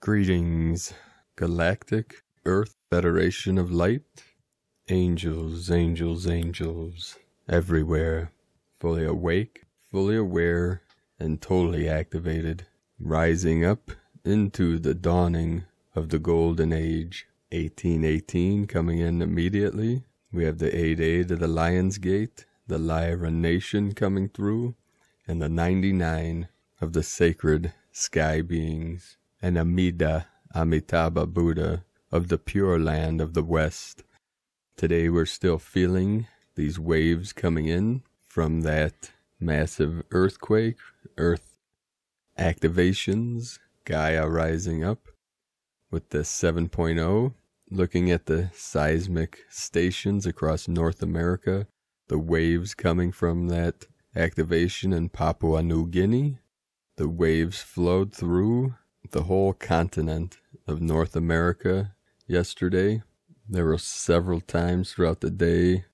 Greetings, Galactic, Earth Federation of Light. Angels, angels, angels, everywhere. Fully awake, fully aware, and totally activated. Rising up into the dawning of the Golden Age. 1818 coming in immediately. We have the 8-8 of the Lion's Gate, the Lyra Nation coming through, and the 99 of the sacred sky beings, and Amida, Amitabha Buddha of the Pure Land of the West. Today we're still feeling these waves coming in from that massive earthquake, earth activations, Gaia rising up with the 7.0, looking at the seismic stations across North America, the waves coming from that activation in Papua New Guinea. The waves flowed through the whole continent of North America yesterday. There were several times throughout the day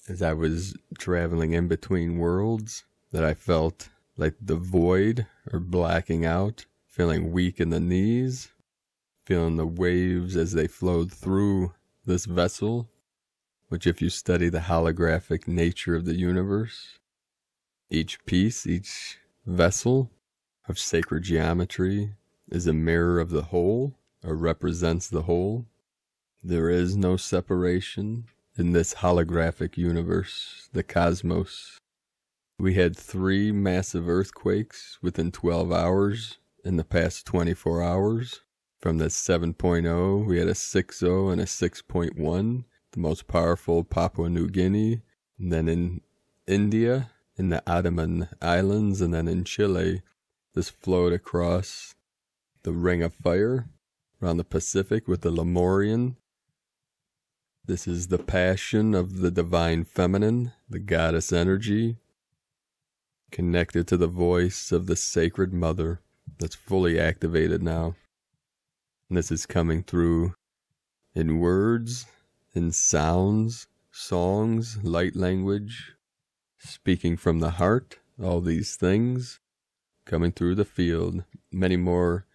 as I was traveling in between worlds that I felt like the void or blacking out, feeling weak in the knees, feeling the waves as they flowed through this vessel, which if you study the holographic nature of the universe, each piece, each vessel of sacred geometry is a mirror of the whole, or represents the whole. There is no separation in this holographic universe, the cosmos. We had 3 massive earthquakes within 12 hours in the past 24 hours. From the 7.0, we had a 6.0 and a 6.1, the most powerful Papua New Guinea. And then in India, in the Andaman Islands, and then in Chile, this flowed across the Ring of Fire around the Pacific with the Lemurian. This is the passion of the divine feminine, the goddess energy, connected to the voice of the sacred mother that's fully activated now. And this is coming through in words, in sounds, songs, light language, speaking from the heart, all these things coming through the field. Many more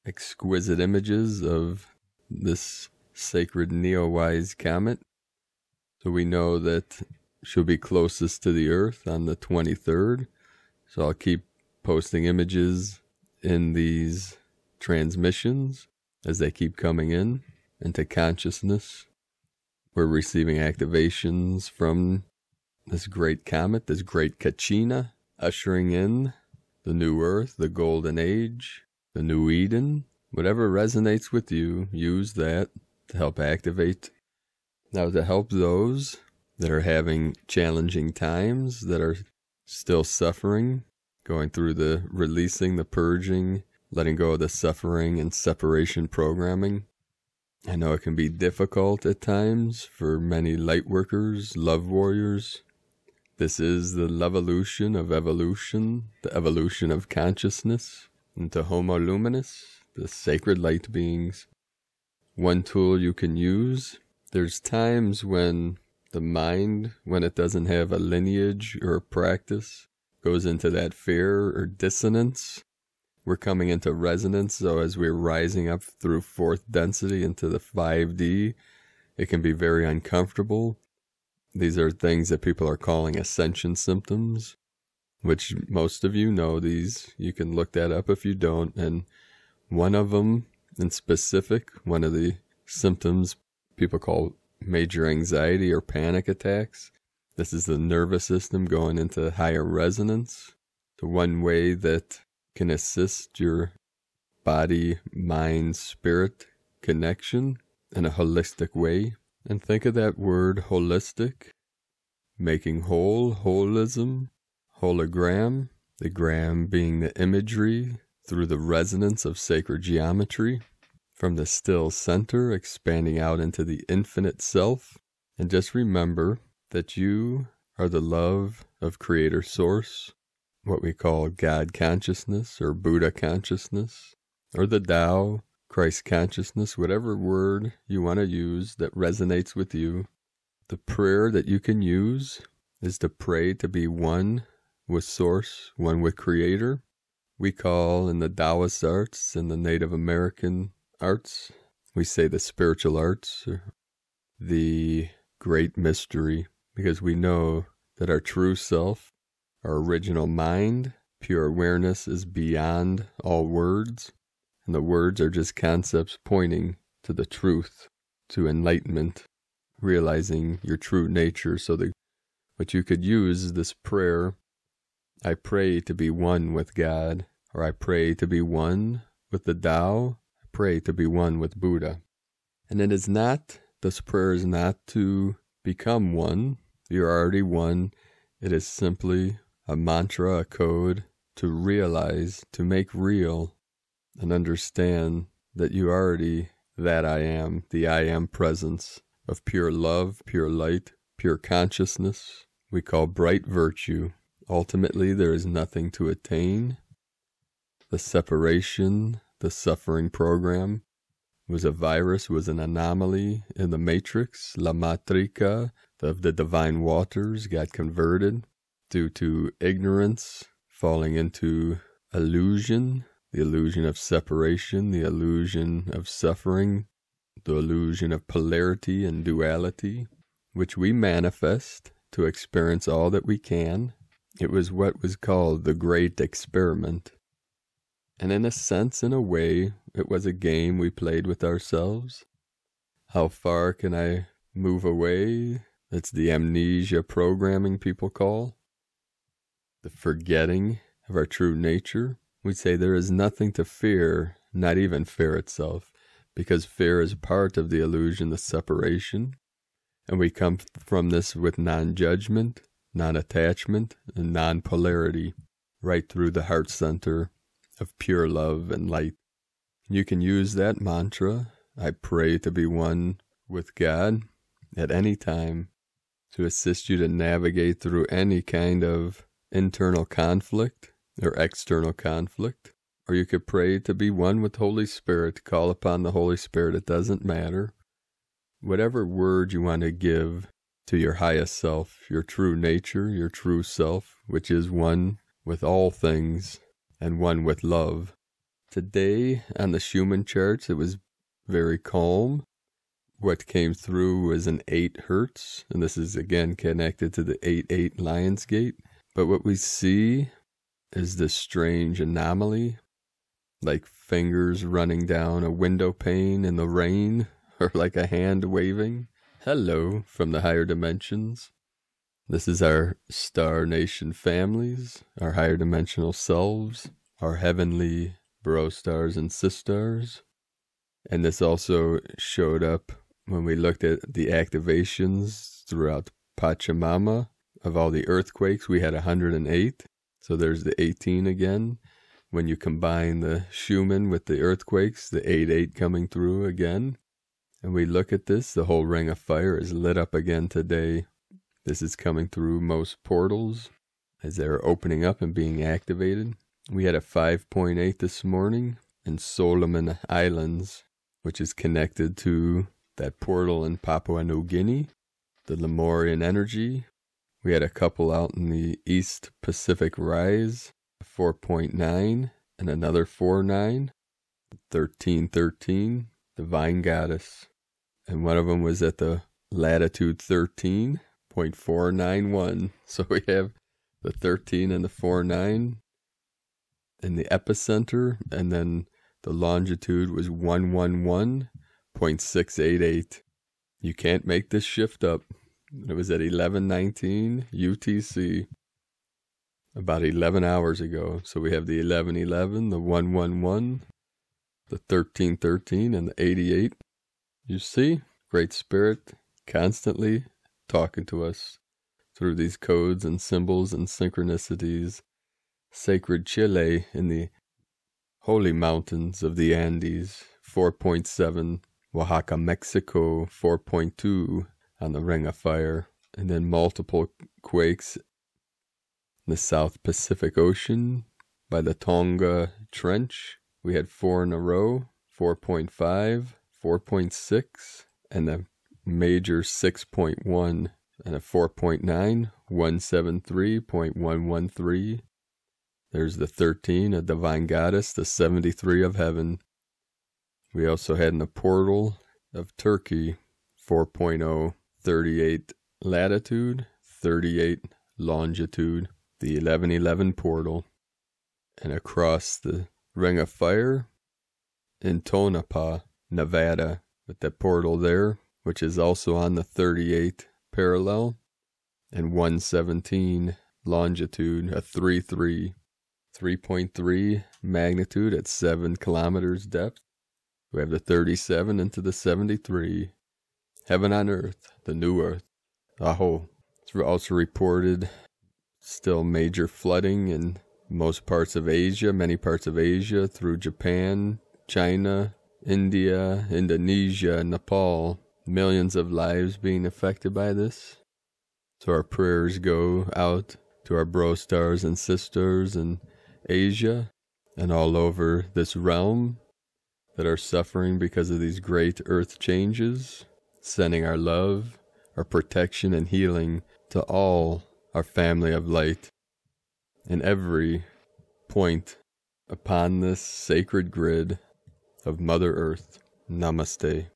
exquisite images of this sacred Neowise comet. So we know that she'll be closest to the Earth on the 23rd. So I'll keep posting images in these transmissions as they keep coming in into consciousness. We're receiving activations from this great comet, this great Kachina, ushering in the new Earth, the Golden Age, the new Eden. Whatever resonates with you, use that to help activate. Now, to help those that are having challenging times, that are still suffering, going through the releasing, the purging, letting go of the suffering and separation programming. I know it can be difficult at times for many Lightworkers, love warriors. This is the levolution of evolution, the evolution of consciousness into Homo Luminous, the sacred light beings. One tool you can use. There's times when the mind, when it doesn't have a lineage or a practice, goes into that fear or dissonance. We're coming into resonance, so as we're rising up through 4th density into the 5D, it can be very uncomfortable. These are things that people are calling ascension symptoms, which most of you know these. You can look that up if you don't. And one of them in specific, one of the symptoms people call major anxiety or panic attacks. This is the nervous system going into higher resonance. The one way that can assist your body, mind, spirit connection in a holistic way. And think of that word holistic, making whole, holism, hologram, the gram being the imagery through the resonance of sacred geometry, from the still center expanding out into the infinite self. And just remember that you are the love of Creator Source, what we call God consciousness or Buddha consciousness, or the Tao, Christ consciousness, whatever word you want to use that resonates with you. The prayer that you can use is to pray to be one with Source, one with Creator, we call in the Taoist arts and the Native American arts, we say the spiritual arts, or the great mystery, because we know that our true self, our original mind, pure awareness is beyond all words, and the words are just concepts pointing to the truth, to enlightenment, realizing your true nature. So that what you could use is this prayer: I pray to be one with God, or I pray to be one with the Tao, I pray to be one with Buddha. And it is not, this prayer is not to become one. You're already one. It is simply a mantra, a code to realize, to make real, and understand that you already, that I am, the I am presence of pure love, pure light, pure consciousness, we call bright virtue. Ultimately, there is nothing to attain. The separation, the suffering program, was a virus, was an anomaly in the matrix. La matrica of the divine waters got converted due to ignorance, falling into illusion, the illusion of separation, the illusion of suffering, the illusion of polarity and duality, which we manifest to experience all that we can. It was what was called the Great Experiment. And in a sense, in a way, it was a game we played with ourselves. How far can I move away? It's the amnesia programming people call. The forgetting of our true nature. We say there is nothing to fear, not even fear itself, because fear is part of the illusion, the separation. And we come from this with non-judgment, non-attachment, and non-polarity, right through the heart center of pure love and light. You can use that mantra, I pray to be one with God, at any time, to assist you to navigate through any kind of internal conflict or external conflict. Or you could pray to be one with Holy Spirit, call upon the Holy Spirit, it doesn't matter. Whatever word you want to give to your highest self, your true nature, your true self, which is one with all things and one with love. Today on the Schumann charts, it was very calm. What came through was an 8 hertz, and this is again connected to the 8-8 Lionsgate. But what we see is this strange anomaly, like fingers running down a window pane in the rain, or like a hand waving, hello, from the higher dimensions. This is our Star Nation families, our higher dimensional selves, our heavenly bro stars and sisters. And this also showed up when we looked at the activations throughout Pachamama of all the earthquakes. We had 108, so there's the 18 again. When you combine the Schumann with the earthquakes, the 8-8 coming through again. And we look at this, the whole ring of fire is lit up again today. This is coming through most portals as they're opening up and being activated. We had a 5.8 this morning in Solomon Islands, which is connected to that portal in Papua New Guinea, the Lemurian energy. We had a couple out in the East Pacific Rise, 4.9, and another 4.9, 1313, Divine Goddess. And one of them was at the latitude 13.491. So we have the 13 and the 4.9 in the epicenter, and then the longitude was 111.688. You can't make this shift up. It was at 11:19 UTC about 11 hours ago. So we have the 11:11, the 111, the 13:13, and the 88. You see, Great Spirit constantly talking to us through these codes and symbols and synchronicities. Sacred Chile in the Holy Mountains of the Andes, 4.7, Oaxaca, Mexico, 4.2 on the Ring of Fire, and then multiple quakes in the South Pacific Ocean by the Tonga Trench. We had 4 in a row, 4.5, 4.6, and a major 6.1, and a 4.9, 173.113. There's the 13, a divine goddess, the 73 of heaven. We also had in the portal of Turkey, 4.0, 38 latitude, 38 longitude, the 1111 portal. And across the Ring of Fire in Tonopah, Nevada, with that portal there, which is also on the 38 parallel, and 117 longitude, a 3.3 magnitude at 7 kilometers depth. We have the 37 into the 73. Heaven on earth, the new earth. Aho. It's also reported still major flooding in most parts of Asia, many parts of Asia, through Japan, China, India, Indonesia, Nepal. Millions of lives being affected by this. So our prayers go out to our bro stars and sisters in Asia and all over this realm that are suffering because of these great earth changes, sending our love, our protection and healing to all our family of light in every point upon this sacred grid of Mother Earth. Namaste.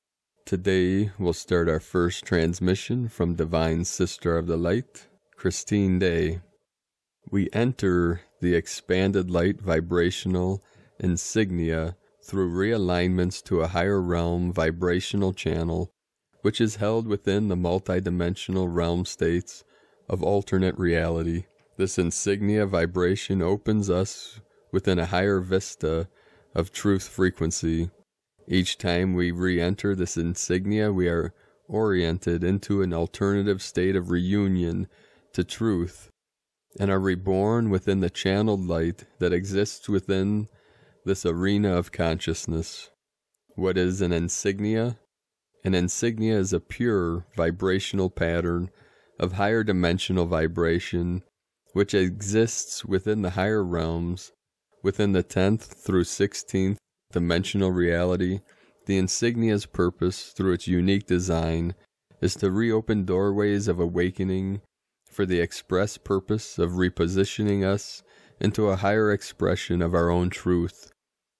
Today we'll start our first transmission from Divine Sister of the Light, Christine Day. We enter the expanded light vibrational insignia through realignments to a higher realm vibrational channel, which is held within the multidimensional realm states of alternate reality. This insignia vibration opens us within a higher vista of truth frequency. Each time we re-enter this insignia, we are oriented into an alternative state of reunion to truth, and are reborn within the channeled light that exists within this arena of consciousness. What is an insignia? An insignia is a pure vibrational pattern of higher dimensional vibration, which exists within the higher realms, within the 10th through 16th dimensional reality. The insignia's purpose, through its unique design, is to reopen doorways of awakening for the express purpose of repositioning us into a higher expression of our own truth.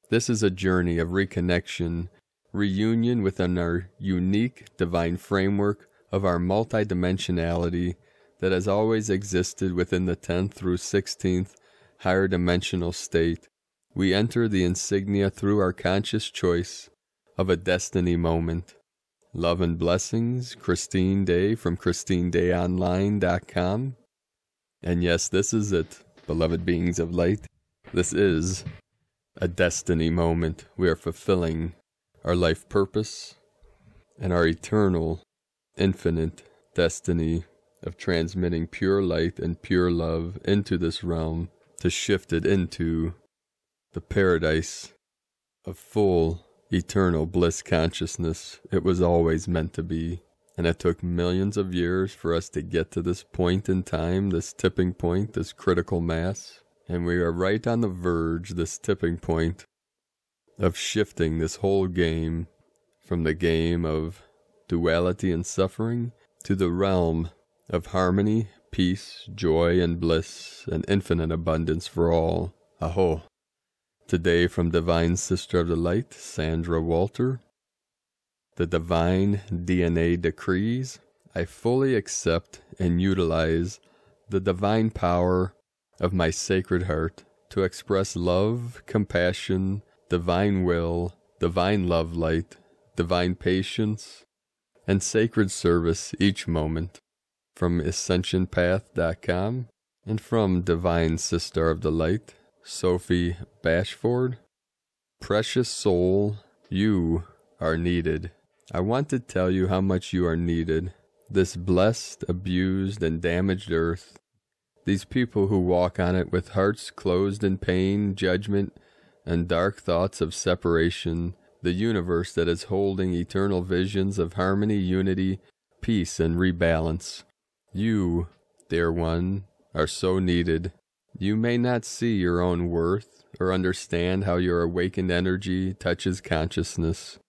This is a journey of reconnection, reunion within our unique divine framework of our multidimensionality that has always existed within the 10th through 16th higher dimensional state. We enter the insignia through our conscious choice of a destiny moment. Love and blessings, Christine Day from ChristineDayOnline.com. And yes, this is it, beloved beings of light. This is a destiny moment. We are fulfilling our life purpose and our eternal, infinite destiny of transmitting pure light and pure love into this realm to shift it into the paradise of full, eternal bliss consciousness it was always meant to be. And it took millions of years for us to get to this point in time, this tipping point, this critical mass. And we are right on the verge, this tipping point, of shifting this whole game from the game of duality and suffering to the realm of harmony, peace, joy, and bliss, and infinite abundance for all. Aho. Today from Divine Sister of the Light, Sandra Walter. The divine DNA decrees, I fully accept and utilize the divine power of my sacred heart to express love, compassion, divine will, divine love light, divine patience, and sacred service each moment. From AscensionPath.com and from Divine Sister of the Light, Sophie Bashford. Precious soul, you are needed. I want to tell you how much you are needed. This blessed, abused, and damaged earth, these people who walk on it with hearts closed in pain, judgment, and dark thoughts of separation, the universe that is holding eternal visions of harmony, unity, peace, and rebalance. You, dear one, are so needed. You may not see your own worth or understand how your awakened energy touches consciousness.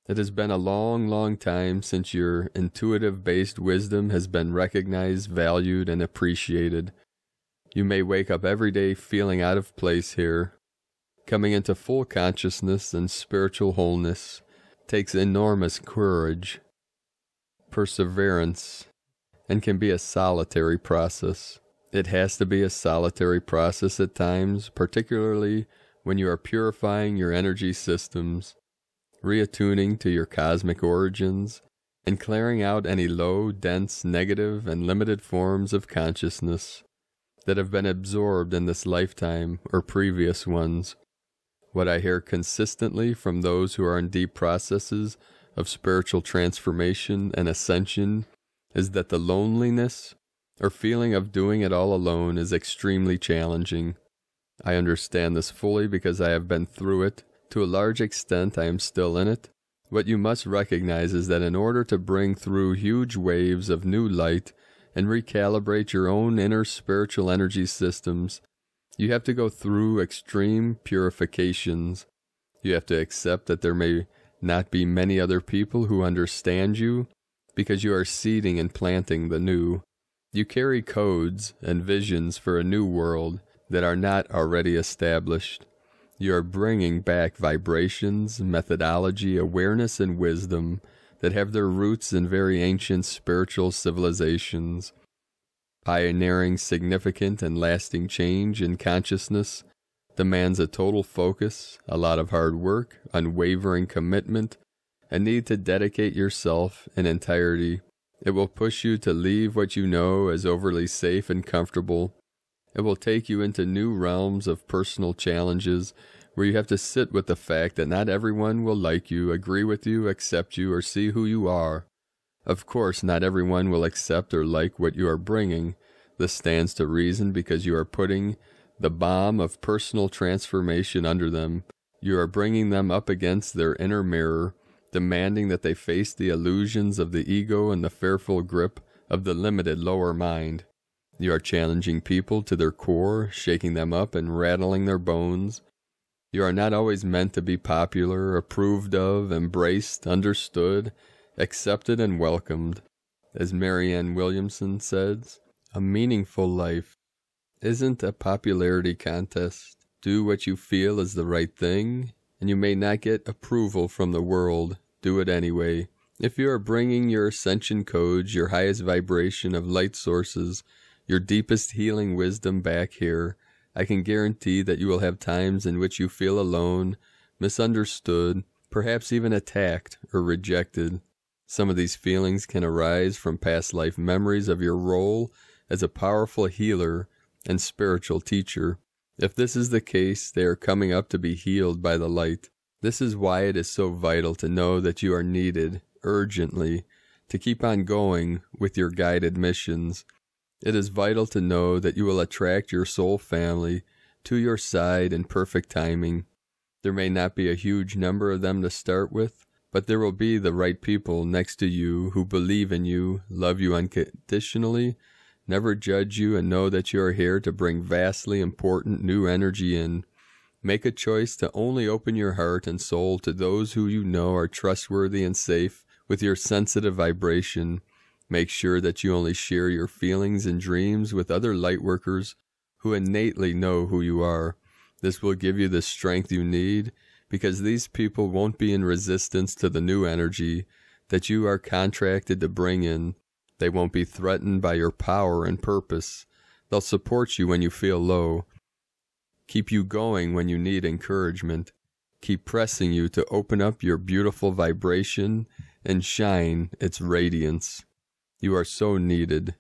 It has been a long, long time since your intuitive-based wisdom has been recognized, valued, and appreciated. You may wake up every day feeling out of place here. Coming into full consciousness and spiritual wholeness takes enormous courage, perseverance, and can be a solitary process. It has to be a solitary process at times, particularly when you are purifying your energy systems, reattuning to your cosmic origins, and clearing out any low, dense, negative, and limited forms of consciousness that have been absorbed in this lifetime or previous ones. What I hear consistently from those who are in deep processes of spiritual transformation and ascension is that the loneliness or feeling of doing it all alone is extremely challenging. I understand this fully because I have been through it. To a large extent, I am still in it. What you must recognize is that in order to bring through huge waves of new light and recalibrate your own inner spiritual energy systems, you have to go through extreme purifications. You have to accept that there may not be many other people who understand you because you are seeding and planting the new. You carry codes and visions for a new world that are not already established. You are bringing back vibrations, methodology, awareness, and wisdom that have their roots in very ancient spiritual civilizations. Pioneering significant and lasting change in consciousness demands a total focus, a lot of hard work, unwavering commitment, a need to dedicate yourself in entirety. It will push you to leave what you know as overly safe and comfortable. It will take you into new realms of personal challenges where you have to sit with the fact that not everyone will like you, agree with you, accept you, or see who you are. Of course, not everyone will accept or like what you are bringing. This stands to reason because you are putting the bomb of personal transformation under them. You are bringing them up against their inner mirror, demanding that they face the illusions of the ego and the fearful grip of the limited lower mind. You are challenging people to their core, shaking them up and rattling their bones. You are not always meant to be popular, approved of, embraced, understood, accepted, and welcomed. As Marianne Williamson says, a meaningful life isn't a popularity contest. Do what you feel is the right thing, and you may not get approval from the world. Do it anyway. If you are bringing your ascension codes, your highest vibration of light sources, your deepest healing wisdom back here, I can guarantee that you will have times in which you feel alone, misunderstood, perhaps even attacked or rejected. Some of these feelings can arise from past life memories of your role as a powerful healer and spiritual teacher. If this is the case, they are coming up to be healed by the light. This is why it is so vital to know that you are needed urgently to keep on going with your guided missions. It is vital to know that you will attract your soul family to your side in perfect timing. There may not be a huge number of them to start with, but there will be the right people next to you who believe in you, love you unconditionally, never judge you, and know that you are here to bring vastly important new energy in. Make a choice to only open your heart and soul to those who you know are trustworthy and safe with your sensitive vibration. Make sure that you only share your feelings and dreams with other lightworkers who innately know who you are. This will give you the strength you need, because these people won't be in resistance to the new energy that you are contracted to bring in. They won't be threatened by your power and purpose. They'll support you when you feel low, keep you going when you need encouragement, keep pressing you to open up your beautiful vibration and shine its radiance. You are so needed,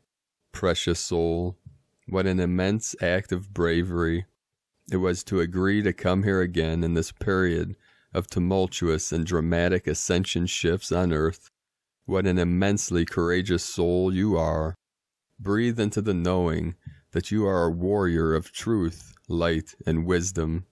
precious soul. What an immense act of bravery it was to agree to come here again in this period of tumultuous and dramatic ascension shifts on earth. What an immensely courageous soul you are. Breathe into the knowing that you are a warrior of truth, light, and wisdom.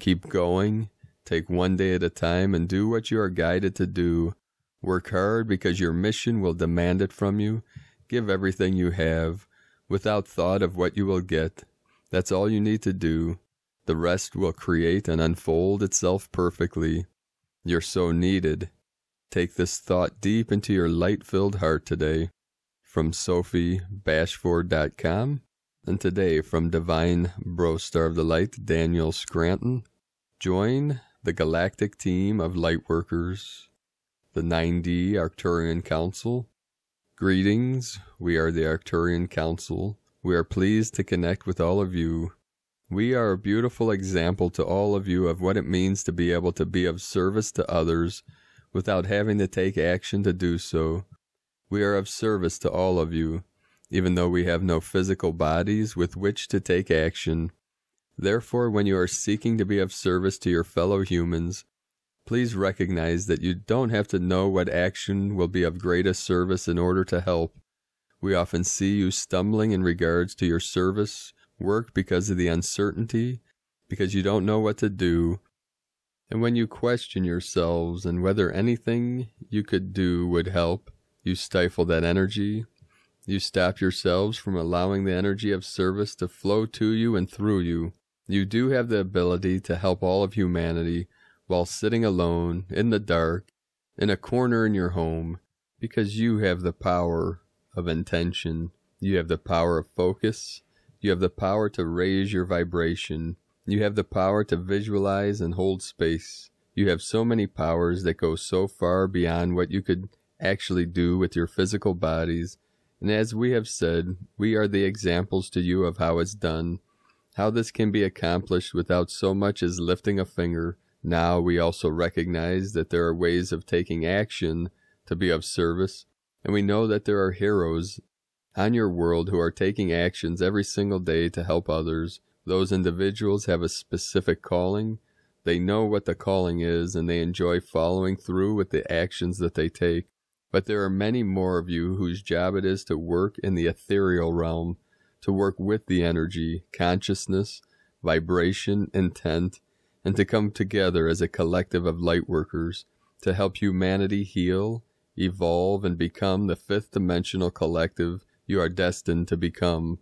Keep going, take one day at a time, and do what you are guided to do. Work hard because your mission will demand it from you. Give everything you have, without thought of what you will get. That's all you need to do. The rest will create and unfold itself perfectly. You're so needed. Take this thought deep into your light-filled heart today. From SophieBashford.com, And today, from Divine Bro Star of the Light, Daniel Scranton, join the Galactic team of Lightworkers, the 9D Arcturian Council. Greetings, we are the Arcturian Council. We are pleased to connect with all of you. We are a beautiful example to all of you of what it means to be able to be of service to others without having to take action to do so. We are of service to all of you, even though we have no physical bodies with which to take action. Therefore, when you are seeking to be of service to your fellow humans, please recognize that you don't have to know what action will be of greatest service in order to help. We often see you stumbling in regards to your service work because of the uncertainty, because you don't know what to do. And when you question yourselves and whether anything you could do would help, you stifle that energy. You stop yourselves from allowing the energy of service to flow to you and through you. You do have the ability to help all of humanity while sitting alone, in the dark, in a corner in your home, because you have the power of intention. You have the power of focus. You have the power to raise your vibration. You have the power to visualize and hold space. You have so many powers that go so far beyond what you could actually do with your physical bodies. And as we have said, we are the examples to you of how it's done, how this can be accomplished without so much as lifting a finger. Now we also recognize that there are ways of taking action to be of service, and we know that there are heroes on your world who are taking actions every single day to help others. Those individuals have a specific calling. They know what the calling is, and they enjoy following through with the actions that they take. But there are many more of you whose job it is to work in the ethereal realm, to work with the energy, consciousness, vibration, intent, and to come together as a collective of lightworkers to help humanity heal, evolve, and become the fifth-dimensional collective you are destined to become.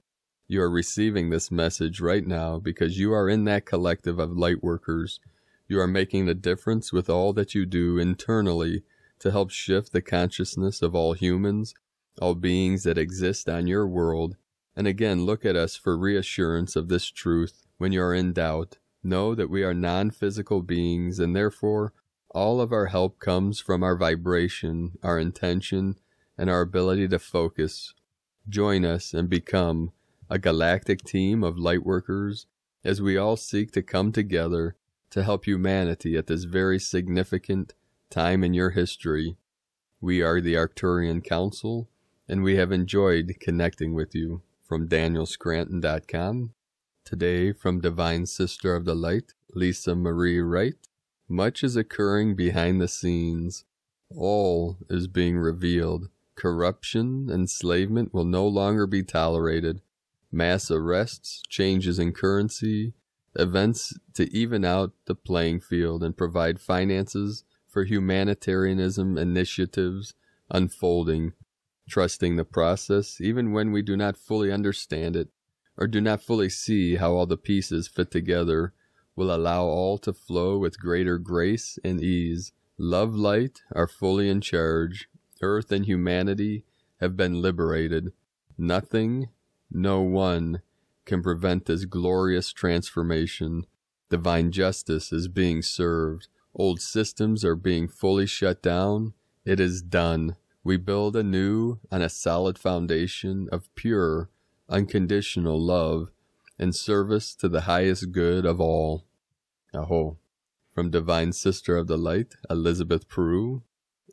You are receiving this message right now because you are in that collective of lightworkers. You are making the difference with all that you do internally to help shift the consciousness of all humans, all beings that exist on your world. And again, look at us for reassurance of this truth. When you are in doubt, know that we are non-physical beings, and therefore all of our help comes from our vibration, our intention, and our ability to focus. Join us and become a galactic team of lightworkers as we all seek to come together to help humanity at this very significant time in your history. We are the Arcturian Council, and we have enjoyed connecting with you. From DanielScranton.com. Today, from Divine Sister of the Light, Lisa Marie Wright. Much is occurring behind the scenes. All is being revealed. Corruption, enslavement will no longer be tolerated. Mass arrests, changes in currency, events to even out the playing field and provide finances for humanitarianism initiatives unfolding. Trusting the process, even when we do not fully understand it, or do not fully see how all the pieces fit together, will allow all to flow with greater grace and ease. Love, light are fully in charge. Earth and humanity have been liberated. Nothing, no one, can prevent this glorious transformation. Divine justice is being served. Old systems are being fully shut down. It is done. We build anew on a solid foundation of pure, unconditional love and service to the highest good of all. Aho. From Divine Sister of the Light, Elizabeth Peru.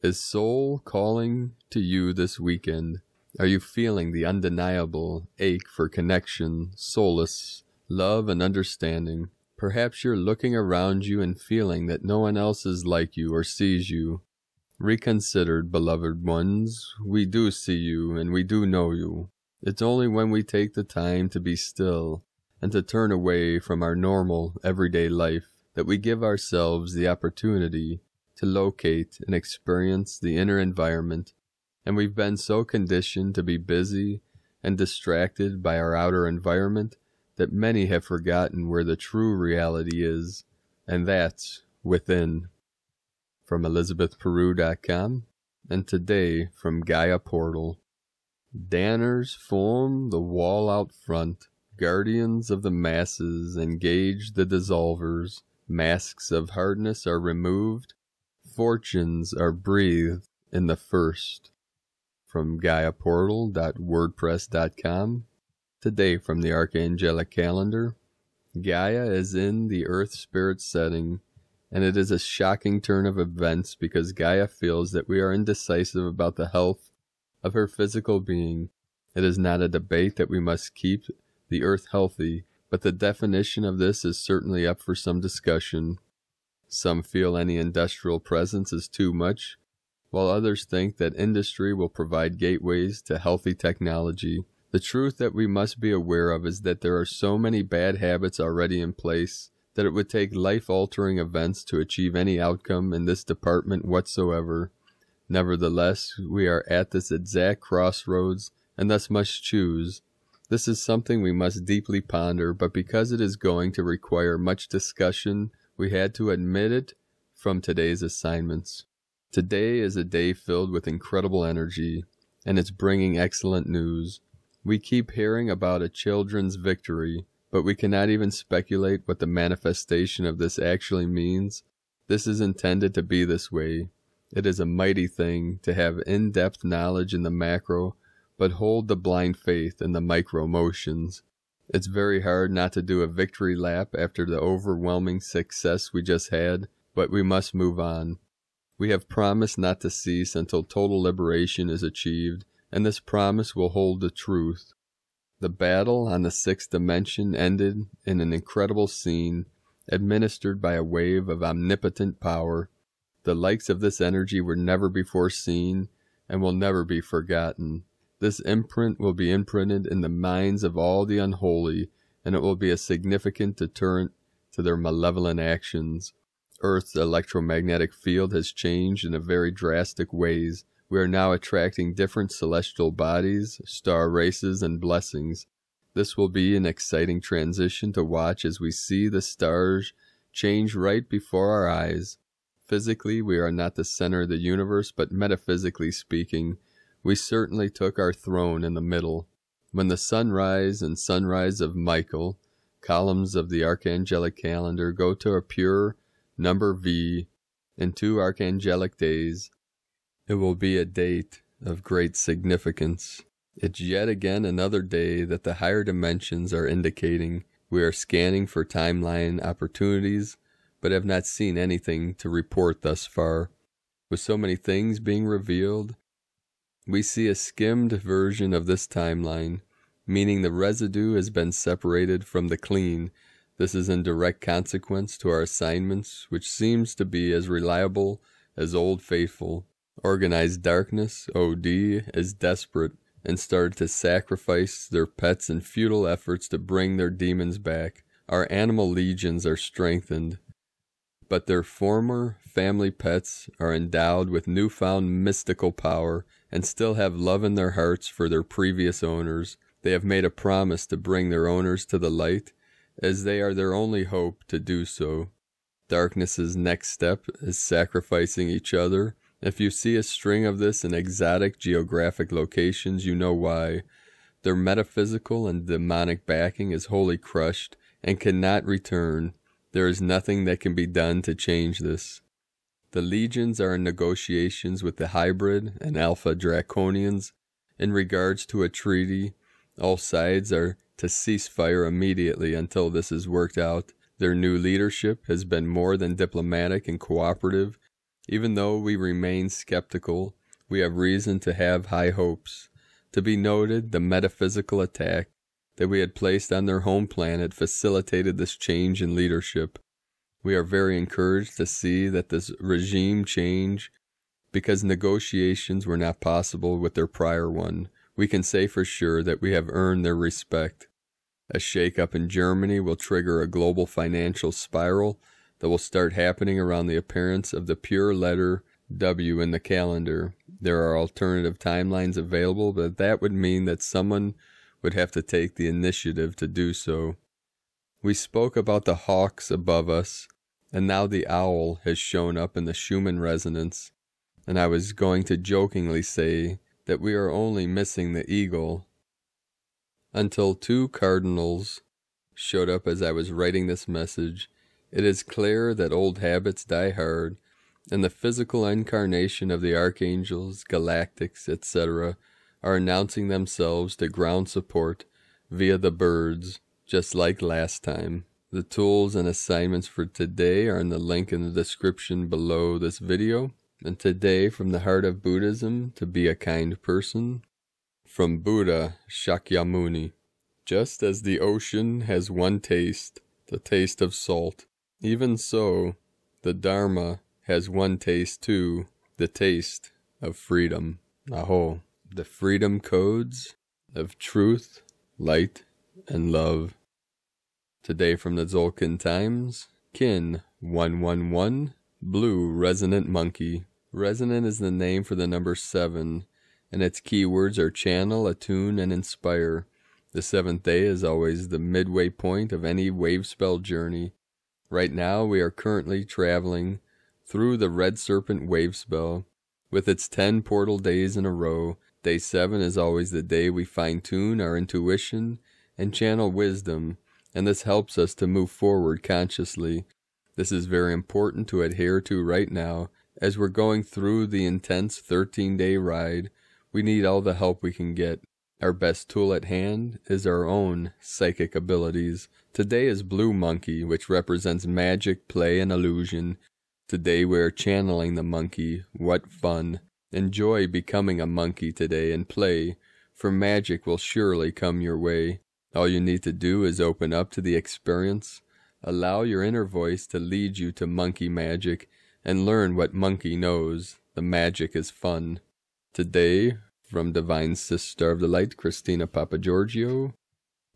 Is soul calling to you this weekend? Are you feeling the undeniable ache for connection, solace, love, and understanding? Perhaps you're looking around you and feeling that no one else is like you or sees you. Reconsidered, beloved ones, we do see you and we do know you. It's only when we take the time to be still and to turn away from our normal, everyday life that we give ourselves the opportunity to locate and experience the inner environment. And we've been so conditioned to be busy and distracted by our outer environment that many have forgotten where the true reality is, and that's within. From ElizabethPeru.com, and today from Gaia Portal. Danners form the wall out front. Guardians of the masses, engage the dissolvers. Masks of hardness are removed. Fortunes are breathed in the first. From GaiaPortal.wordpress.com. Today from the Archangelic Calendar. Gaia is in the Earth Spirit setting, and it is a shocking turn of events because Gaia feels that we are indecisive about the health of her physical being. It is not a debate that we must keep the Earth healthy, but the definition of this is certainly up for some discussion. Some feel any industrial presence is too much, while others think that industry will provide gateways to healthy technology. The truth that we must be aware of is that there are so many bad habits already in place that it would take life-altering events to achieve any outcome in this department whatsoever. Nevertheless, we are at this exact crossroads and thus must choose. This is something we must deeply ponder, but because it is going to require much discussion, we had to admit it from today's assignments. Today is a day filled with incredible energy, and it's bringing excellent news. We keep hearing about a children's victory, but we cannot even speculate what the manifestation of this actually means. This is intended to be this way. It is a mighty thing to have in-depth knowledge in the macro, but hold the blind faith in the micro motions. It's very hard not to do a victory lap after the overwhelming success we just had, but we must move on. We have promised not to cease until total liberation is achieved, and this promise will hold the truth. The battle on the sixth dimension ended in an incredible scene, administered by a wave of omnipotent power. The likes of this energy were never before seen, and will never be forgotten. This imprint will be imprinted in the minds of all the unholy, and it will be a significant deterrent to their malevolent actions. Earth's electromagnetic field has changed in a very drastic ways. We are now attracting different celestial bodies, star races, and blessings. This will be an exciting transition to watch as we see the stars change right before our eyes. Physically, we are not the center of the universe, but metaphysically speaking, we certainly took our throne in the middle. When the sunrise and sunrise of Michael, columns of the Archangelic Calendar, go to a pure number V in 2 archangelic days, it will be a date of great significance. It's yet again another day that the higher dimensions are indicating. We are scanning for timeline opportunities, but have not seen anything to report thus far. With so many things being revealed, we see a skimmed version of this timeline, meaning the residue has been separated from the clean. This is in direct consequence to our assignments, which seems to be as reliable as Old Faithful. Organized darkness, OD, is desperate and started to sacrifice their pets in futile efforts to bring their demons back. Our animal legions are strengthened, but their former family pets are endowed with newfound mystical power and still have love in their hearts for their previous owners. They have made a promise to bring their owners to the light, as they are their only hope to do so. Darkness's next step is sacrificing each other. If you see a string of this in exotic geographic locations, you know why. Their metaphysical and demonic backing is wholly crushed and cannot return. There is nothing that can be done to change this. The legions are in negotiations with the hybrid and alpha draconians in regards to a treaty. All sides are to cease fire immediately until this is worked out. Their new leadership has been more than diplomatic and cooperative. Even though we remain skeptical, we have reason to have high hopes. To be noted, the metaphysical attack that we had placed on their home planet facilitated this change in leadership. We are very encouraged to see that this regime change, because negotiations were not possible with their prior one. We can say for sure that we have earned their respect. A shake-up in Germany will trigger a global financial spiral that will start happening around the appearance of the pure letter W in the calendar. There are alternative timelines available, but that would mean that someone would have to take the initiative to do so. We spoke about the hawks above us, and now the owl has shown up in the Schumann resonance, and I was going to jokingly say that we are only missing the eagle. Until two cardinals showed up as I was writing this message, it is clear that old habits die hard, and the physical incarnation of the archangels, galactics, etc. are announcing themselves to ground support via the birds, just like last time. The tools and assignments for today are in the link in the description below this video. And today, from the heart of Buddhism, to be a kind person. From Buddha Shakyamuni. Just as the ocean has one taste, the taste of salt, even so, the Dharma has one taste too, the taste of freedom. Aho. The freedom codes of truth, light, and love. Today from the Tzolk'in Times, Kin 111, Blue Resonant Monkey. Resonant is the name for the number 7, and its keywords are channel, attune, and inspire. The 7th day is always the midway point of any wave spell journey. Right now we are currently traveling through the Red Serpent wave spell. With its 10 portal days in a row, day 7 is always the day we fine-tune our intuition and channel wisdom, and this helps us to move forward consciously. This is very important to adhere to right now. As we're going through the intense 13-day ride, we need all the help we can get. Our best tool at hand is our own psychic abilities. Today is Blue Monkey, which represents magic, play, and illusion. Today we are channeling the monkey. What fun! Enjoy becoming a monkey today and play, for magic will surely come your way. All you need to do is open up to the experience. Allow your inner voice to lead you to monkey magic, and learn what monkey knows. The magic is fun. Today, from Divine Sister of the Light, Christina Papagiorgio,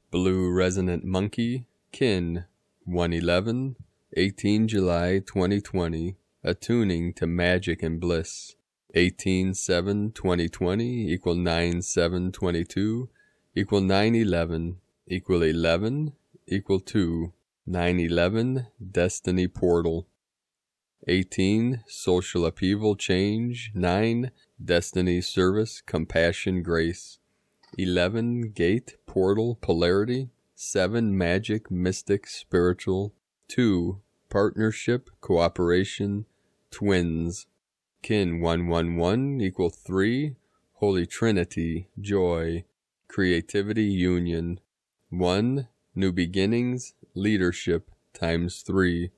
Blue Resonant Monkey, Kin 111, 18 July 2020, Attuning to Magic and Bliss. 18-7-2020 equal 9-7-22 equal 9-11 equal 11 equal 2. 9-11 Destiny Portal. 18 Social Upheaval Change. 9 Destiny Service Compassion Grace. 11 Gate Portal Polarity. 7 Magic Mystic Spiritual. 2 Partnership Cooperation Twins. Kin 111 equal 3 Holy Trinity Joy Creativity Union. 1 New Beginnings Leadership times 3.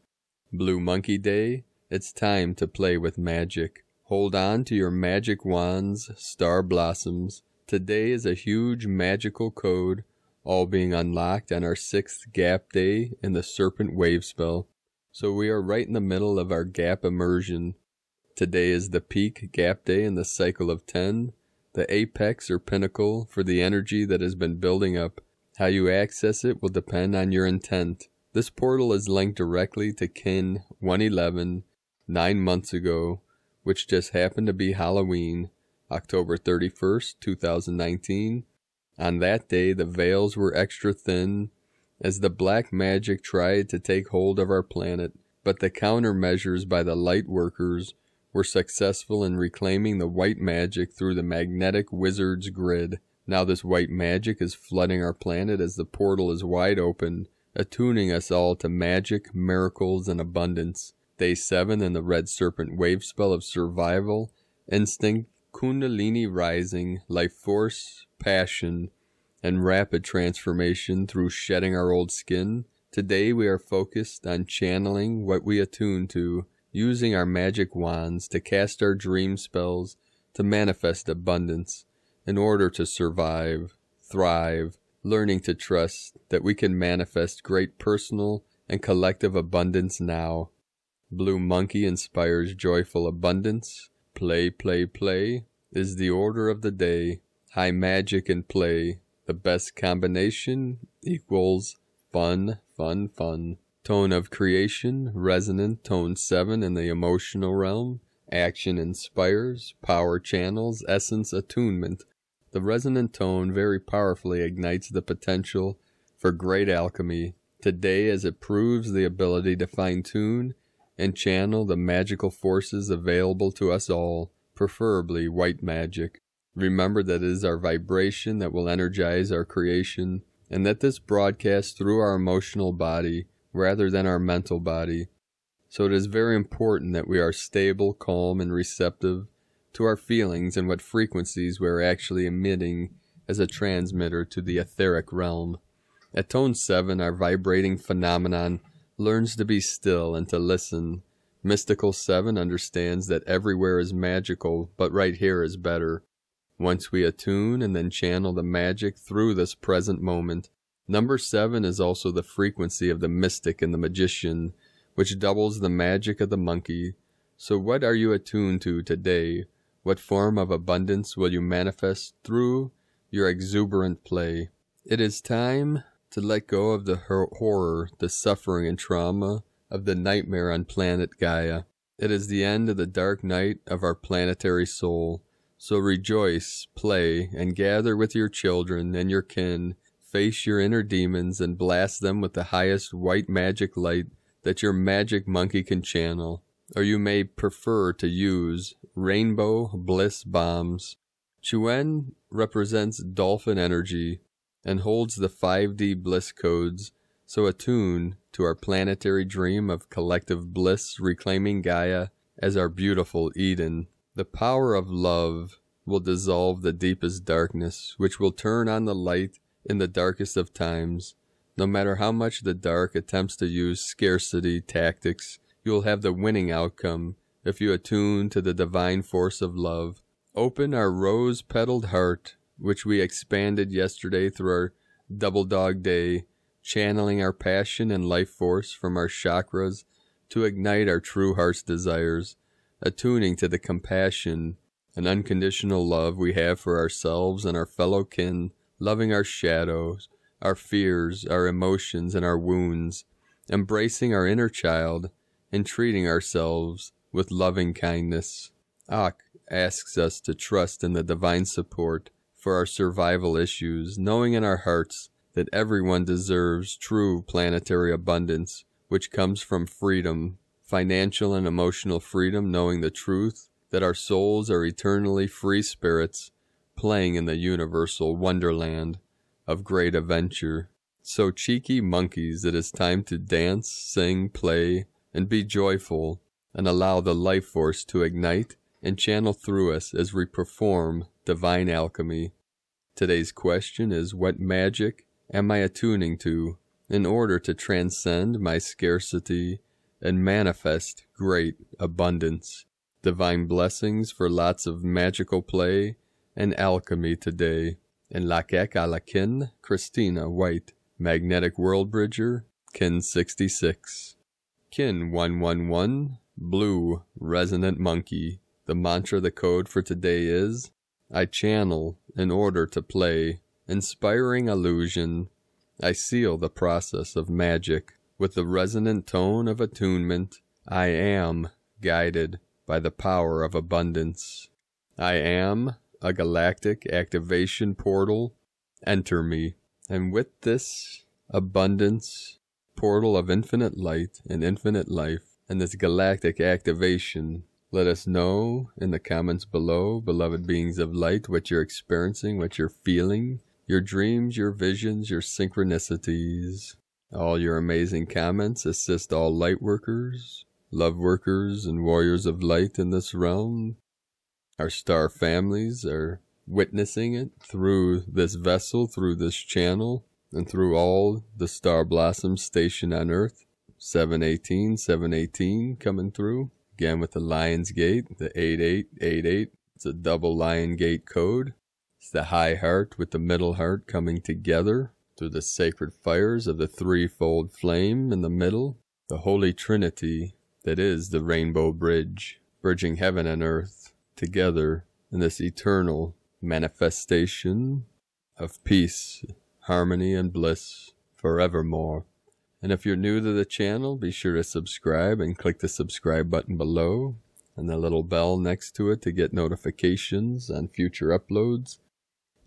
Blue Monkey Day. It's time to play with magic. Hold on to your magic wands, star blossoms. Today is a huge magical code, all being unlocked on our 6th gap day in the Serpent Wave Spell. So we are right in the middle of our gap immersion. Today is the peak gap day in the cycle of 10, the apex or pinnacle for the energy that has been building up. How you access it will depend on your intent. This portal is linked directly to Kin 111, 9 months ago, which just happened to be Halloween, October 31st, 2019. On that day, the veils were extra thin, as the black magic tried to take hold of our planet, but the countermeasures by the Lightworkers were successful in reclaiming the white magic through the magnetic wizard's grid. Now this white magic is flooding our planet as the portal is wide open, attuning us all to magic, miracles, and abundance. Day 7 in the Red Serpent wave spell of survival, instinct, kundalini rising, life force, passion, and rapid transformation through shedding our old skin. Today we are focused on channeling what we attune to, using our magic wands to cast our dream spells to manifest abundance in order to survive, thrive, learning to trust that we can manifest great personal and collective abundance now. Blue Monkey inspires joyful abundance. Play, play, play is the order of the day. High magic and play. The best combination equals fun, fun, fun. Tone of creation, resonant, tone 7 in the emotional realm. Action inspires, power channels, essence attunement. The resonant tone very powerfully ignites the potential for great alchemy today, as it proves the ability to fine-tune and channel the magical forces available to us all, preferably white magic. Remember that it is our vibration that will energize our creation, and that this broadcasts through our emotional body rather than our mental body. So it is very important that we are stable, calm, and receptive to our feelings and what frequencies we are actually emitting as a transmitter to the etheric realm. At tone 7, our vibrating phenomenon learns to be still and to listen. Mystical 7 understands that everywhere is magical, but right here is better. Once we attune and then channel the magic through this present moment. Number 7 is also the frequency of the mystic and the magician, which doubles the magic of the monkey. So what are you attuned to today? What form of abundance will you manifest through your exuberant play? It is time to let go of the horror, the suffering and trauma of the nightmare on planet Gaia. It is the end of the dark night of our planetary soul. So rejoice, play, and gather with your children and your kin. Face your inner demons and blast them with the highest white magic light that your magic monkey can channel. Or you may prefer to use rainbow bliss bombs. Chuen represents dolphin energy and holds the 5D bliss codes, so attune to our planetary dream of collective bliss, reclaiming Gaia as our beautiful Eden. The power of love will dissolve the deepest darkness, which will turn on the light in the darkest of times. No matter how much the dark attempts to use scarcity tactics, you will have the winning outcome if you attune to the divine force of love. Open our rose-petaled heart, which we expanded yesterday through our Double Dog Day, channeling our passion and life force from our chakras to ignite our true heart's desires, attuning to the compassion and unconditional love we have for ourselves and our fellow kin, loving our shadows, our fears, our emotions, and our wounds, embracing our inner child, and treating ourselves with loving kindness. Ak asks us to trust in the divine support for our survival issues, knowing in our hearts that everyone deserves true planetary abundance, which comes from freedom, financial and emotional freedom, knowing the truth that our souls are eternally free spirits playing in the universal wonderland of great adventure. So cheeky monkeys, it is time to dance, sing, play, and be joyful, and allow the life force to ignite and channel through us as we perform divine alchemy. Today's question is, what magic am I attuning to in order to transcend my scarcity and manifest great abundance? Divine blessings for lots of magical play and alchemy today. And Lakek Alakin, Christina White, Magnetic World Bridger, Kin 66. Kin 111, Blue Resonant Monkey. The mantra, the code for today is, I channel in order to play. Inspiring illusion. I seal the process of magic with the resonant tone of attunement. I am guided by the power of abundance. I am a galactic activation portal. Enter me. And with this abundance, portal of infinite light and infinite life, and this galactic activation, let us know in the comments below, beloved beings of light, what you're experiencing, what you're feeling, your dreams, your visions, your synchronicities. All your amazing comments assist all light workers, love workers, and warriors of light in this realm. Our star families are witnessing it through this vessel, through this channel, and through all the star blossoms stationed on Earth. 718 coming through. Again with the Lion's Gate, the 8888. It's a double Lion Gate code. It's the high heart with the middle heart coming together through the sacred fires of the threefold flame in the middle. The Holy Trinity that is the Rainbow Bridge, bridging heaven and earth together in this eternal manifestation of peace, harmony, and bliss forevermore. And if you're new to the channel, be sure to subscribe and click the subscribe button below and the little bell next to it to get notifications on future uploads.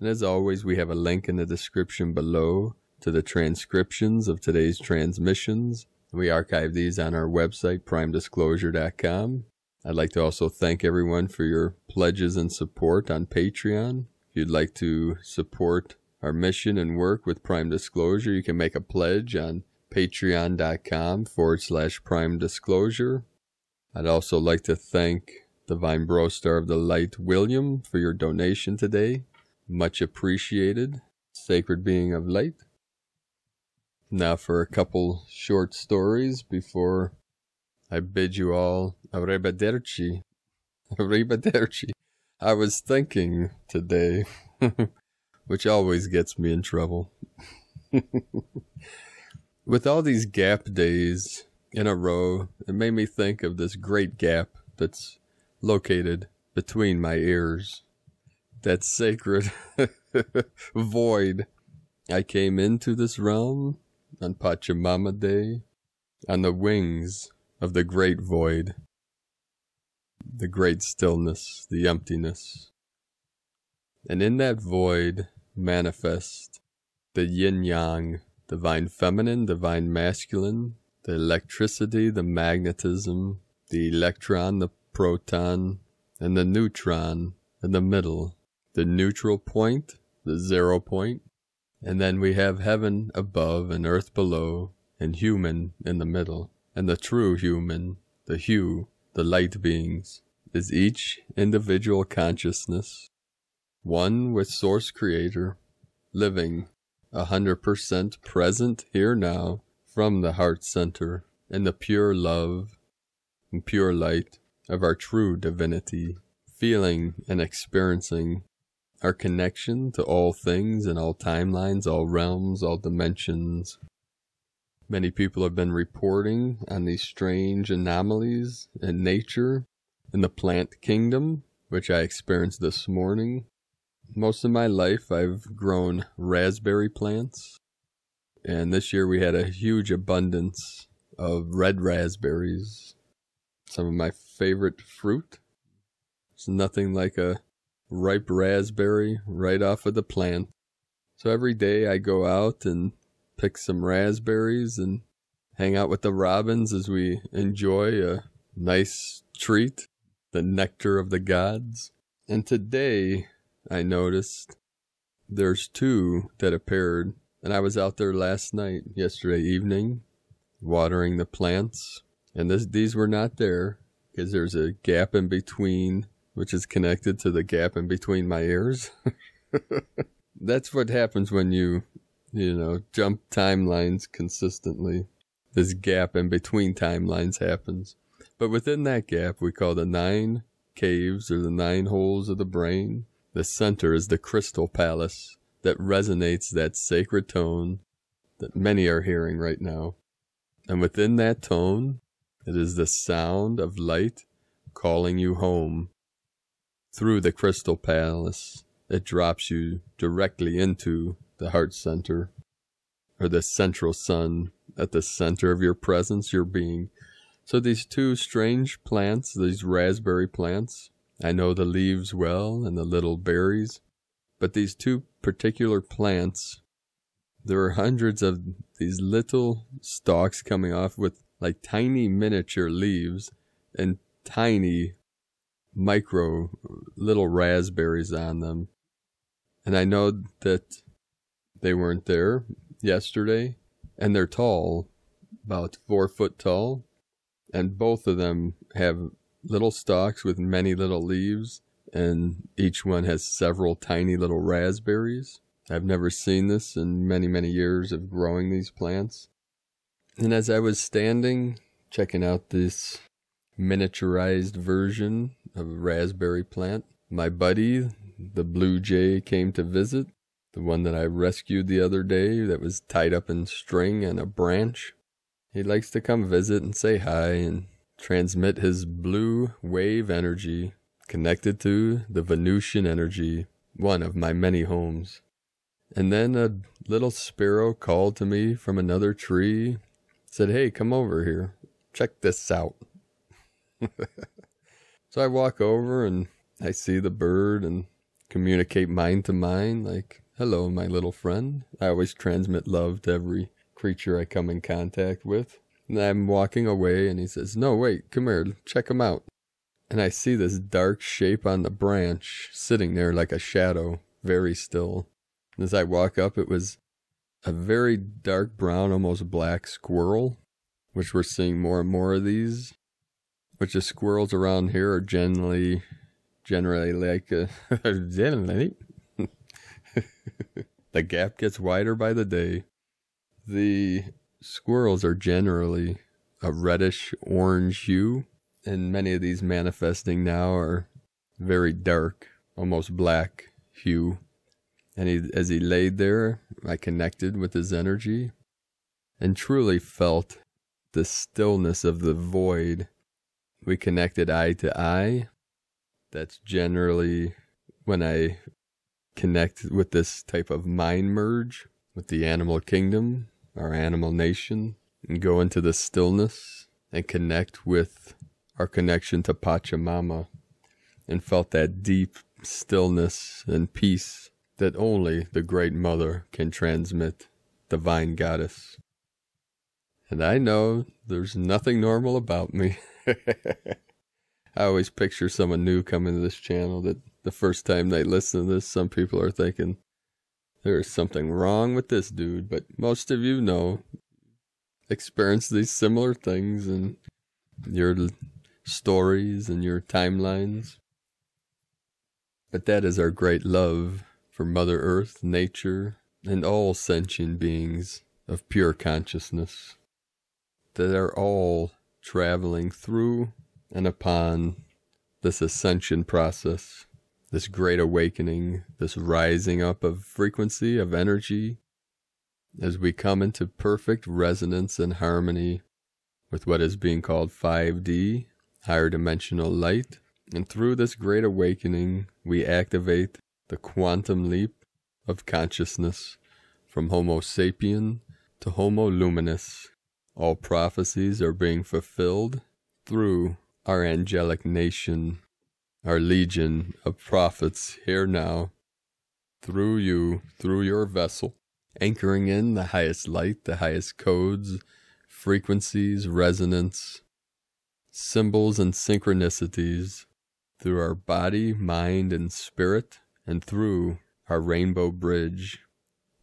And as always, we have a link in the description below to the transcriptions of today's transmissions. We archive these on our website, primedisclosure.com. I'd like to also thank everyone for your pledges and support on Patreon. If you'd like to support our mission and work with Prime Disclosure, you can make a pledge on patreon.com/Prime Disclosure. I'd also like to thank Divine Bro Star of the Light, William, for your donation today. Much appreciated, sacred being of light. Now for a couple short stories before I bid you all arrivederci. Arrivederci. I was thinking today, which always gets me in trouble. With all these gap days in a row, it made me think of this great gap that's located between my ears. That sacred void. I came into this realm on Pachamama Day on the wings of the great void, the great stillness, the emptiness. And in that void manifest the yin-yang, divine feminine, divine masculine, the electricity, the magnetism, the electron, the proton, and the neutron in the middle, the neutral point, the 0 point, and then we have heaven above and earth below, and human in the middle. And the true human, the hue, the light beings, is each individual consciousness, one with Source Creator, living 100% present here now from the heart center in the pure love and pure light of our true divinity, feeling and experiencing our connection to all things and all timelines, all realms, all dimensions. Many people have been reporting on these strange anomalies in nature, in the plant kingdom, which I experienced this morning. Most of my life I've grown raspberry plants, and this year we had a huge abundance of red raspberries, some of my favorite fruit. It's nothing like a ripe raspberry right off of the plant. So every day I go out and pick some raspberries and hang out with the robins as we enjoy a nice treat, the nectar of the gods. And today I noticed there's two that appeared, and I was out there yesterday evening, watering the plants, and these were not there because there's a gap in between, which is connected to the gap in between my ears. That's what happens when you jump timelines consistently. This gap in between timelines happens. But within that gap, we call the 9 caves or the 9 holes of the brain. The center is the crystal palace that resonates that sacred tone that many are hearing right now. And within that tone, it is the sound of light calling you home. Through the crystal palace, it drops you directly into the heart center, or the central sun at the center of your presence, your being. So these two strange plants, these raspberry plants, I know the leaves well and the little berries, but these two particular plants, there are hundreds of these little stalks coming off with like tiny miniature leaves and tiny micro little raspberries on them. And I know that they weren't there yesterday, and they're tall, about 4 foot tall, and both of them have little stalks with many little leaves, and each one has several tiny little raspberries. I've never seen this in many, many years of growing these plants. And as I was standing, checking out this miniaturized version of a raspberry plant, my buddy, the blue jay, came to visit. The one that I rescued the other day that was tied up in string on a branch. He likes to come visit and say hi and transmit his blue wave energy connected to the Venusian energy, one of my many homes. And then a little sparrow called to me from another tree, said, "Hey, come over here. Check this out." So I walk over and I see the bird and communicate mind to mind, like, "Hello, my little friend." I always transmit love to every creature I come in contact with. And I'm walking away and he says, "No, wait, come here, check him out." And I see this dark shape on the branch sitting there like a shadow, very still. And as I walk up, it was a very dark brown, almost black squirrel, which we're seeing more and more of these. Which the squirrels around here are generally like generally. The gap gets wider by the day. The squirrels are generally a reddish orange hue, and many of these manifesting now are very dark, almost black hue. And as he laid there, I connected with his energy and truly felt the stillness of the void. We connected eye to eye. That's generally when I connect with this type of mind merge with the animal kingdom, our animal nation, and go into the stillness and connect with our connection to Pachamama, and felt that deep stillness and peace that only the Great Mother can transmit, Divine Goddess. And I know there's nothing normal about me. I always picture someone new coming to this channel that the first time they listen to this, some people are thinking, there is something wrong with this dude. But most of you know, experience these similar things in your stories and your timelines. But that is our great love for Mother Earth, nature, and all sentient beings of pure consciousness that are all traveling through and upon this ascension process, this great awakening, this rising up of frequency, of energy, as we come into perfect resonance and harmony with what is being called 5D, higher dimensional light. And through this great awakening, we activate the quantum leap of consciousness from Homo sapien to Homo luminous. All prophecies are being fulfilled through our angelic nation, our legion of prophets here now, through you, through your vessel, anchoring in the highest light, the highest codes, frequencies, resonance, symbols, and synchronicities, through our body, mind, and spirit, and through our rainbow bridge,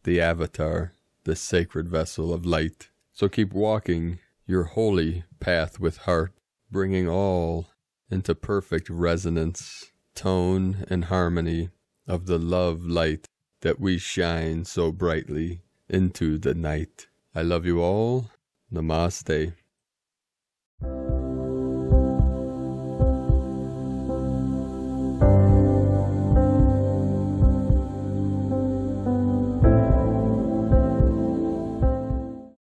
the avatar, the sacred vessel of light. So keep walking your holy path with heart, bringing all into perfect resonance, tone, and harmony of the love light that we shine so brightly into the night. I love you all. Namaste.